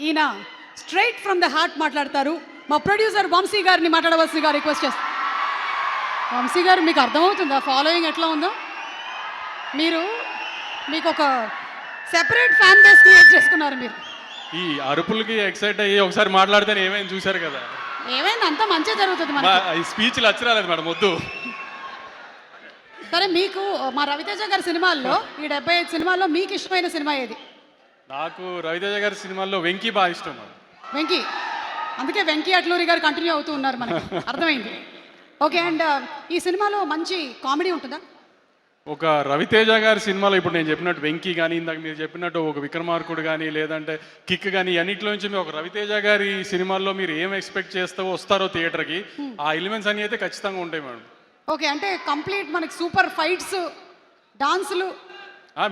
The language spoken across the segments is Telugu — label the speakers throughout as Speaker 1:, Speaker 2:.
Speaker 1: ఈయన స్ట్రైట్ ఫ్రమ్ ద హార్ట్ మాట్లాడతారు. మా ప్రొడ్యూసర్ వంశీ గారిని మాట్లాడవలసిందిగా రిక్వెస్ట్ చేస్తాను. వంశీ గారు, మీకు అర్థమవుతుందా ఫాలోయింగ్ ఎట్లా ఉందో? మీకు ఒక సెపరేట్ ఫ్యాన్ బేస్ క్రియేట్ చేసుకున్నారు మీరు.
Speaker 2: ఈ అరుపులకి ఎక్సైట్ అయ్యి ఒకసారి మాట్లాడితేనే ఏమైంది చూశారు కదా.
Speaker 1: ఏమైంది, అంతా మంచిగా జరుగుతుంది మనకి.
Speaker 2: ఈ స్పీచ్లు అచ్చరాలేదు మేడం, వద్దు.
Speaker 1: సరే, మీకు మా రవితేజ గారి సినిమాల్లో, ఈ 75 సినిమాల్లో మీకు ఇష్టమైన సినిమా ఏది?
Speaker 2: నాకు రవితేజ గారి సినిమాల్లో వెంకీ బాగా ఇష్టం మేడం.
Speaker 1: వెంకీ, అందుకే వెంకీ అట్లూరి గారు కంటిన్యూ అవుతూ ఉన్నారు మనకి, అర్థమైంది. ఓకే, అండ్ ఈ సినిమాలో మంచి కామెడీ ఉంటుందా?
Speaker 2: ఒక రవితేజ గారి సినిమాలో ఇప్పుడు నేను చెప్పినట్టు వెంకీ కానీ, ఇందాక మీరు చెప్పినట్టు ఒక విక్రమార్కుడు కానీ, లేదంటే కిక్ కానీ, అన్నింటిలో నుంచి మీరు ఒక రవితేజ గారి సినిమాల్లో మీరు ఏం ఎక్స్పెక్ట్ చేస్తావో వస్తారో థియేటర్కి, ఆ ఎలిమెంట్స్ అన్నీ అయితే ఖచ్చితంగా ఉంటాయి మేడం.
Speaker 1: ఓకే, అంటే కంప్లీట్ మనకి సూపర్ ఫైట్స్, డాన్సులు,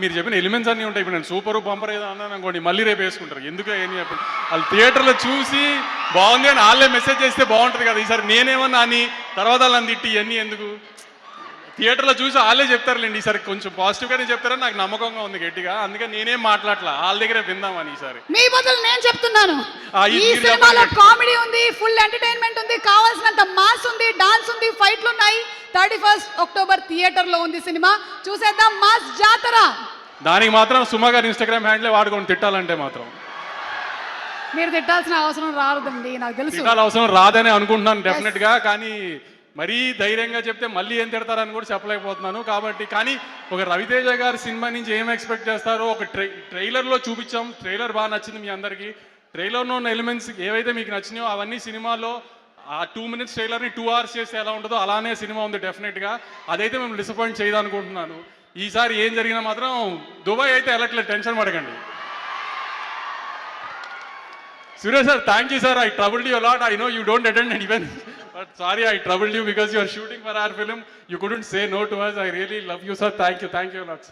Speaker 2: మీరు చెప్పిన ఎలిమెంట్స్ అన్నీ ఉంటాయి. ఇప్పుడు నేను సూపర్ బంపర్ ఏదో అన్నాను అనుకోండి, మళ్ళీ రేపు వేసుకుంటారు. ఎందుకు ఏం చెప్పండి, వాళ్ళు థియేటర్లో చూసి బాగుంది అని వాళ్ళే మెసేజ్ చేస్తే బాగుంటుంది కదా. ఈసారి నేనేమన్నా అని తర్వాత వాళ్ళని తిట్టి ఇవన్నీ ఎందుకు, థియేటర్లో చూసి వాళ్ళే చెప్తారులేండి. ఈసారి కొంచెం పాజిటివ్గానే చెప్తారని నాకు నమ్మకంగా ఉంది గట్టిగా. అందుకని నేనేం మాట్లాడలా, వాళ్ళ దగ్గరే విందామని. ఈసారి
Speaker 1: మీ బదులు నేను చెప్తున్నాను, ఈ సినిమాలో కామెడీ ఉంది, ఫుల్ ఎంటర్టైన్మెంట్ ఉంది, కావాల్సినంత మాస్ ఉంది, డాన్స్ ఉంది, ఫైట్లు ఉన్నాయి. 31 అక్టోబర్ థియేటర్లో ఉంది సినిమా, చూసేద్దాం మాస్ జాతర.
Speaker 2: దానికి మాత్రం సుమా గారి ఇన్స్టాగ్రామ్ హ్యాండ్లే వాడుకొని తిట్టాలంటే మాత్రం
Speaker 1: మీరు తిట్టాల్సిన అవసరం రాదండి, నాకు తెలుసు.
Speaker 2: తిట్టాల్సిన అవసరం రాదని అనుకుంటున్నాను డెఫినెట్గా. కానీ మరీ ధైర్యంగా చెప్తే మళ్ళీ ఏం తిడతారని కూడా చెప్పలేకపోతున్నాను. కాబట్టి కానీ ఒక రవితేజ గారి సినిమా నుంచి ఏం ఎక్స్పెక్ట్ చేస్తారో ఒక ట్రైలర్లో చూపించాం. ట్రైలర్ బాగా నచ్చింది మీ అందరికీ. ట్రైలర్లో ఉన్న ఎలిమెంట్స్ ఏవైతే మీకు నచ్చినాయో అవన్నీ సినిమాలో ఆ 2 minutes ట్రైలర్ని 2 hours చేస్తే ఎలా ఉంటుందో అలానే సినిమా ఉంది డెఫినెట్గా. అదైతే మేము డిసప్పాయింట్ చేయదనుకుంటున్నాను. ఈసారి ఏం జరిగినా మాత్రం దుబాయ్ అయితే వెళ్ళట్లేదు, టెన్షన్ పడకండి. Suresh sir, thank you sir. I troubled you a lot. I know you don't attend an event, but sorry I troubled you because you are shooting for our film. You couldn't say no to us. I really love you sir. Thank you a lot.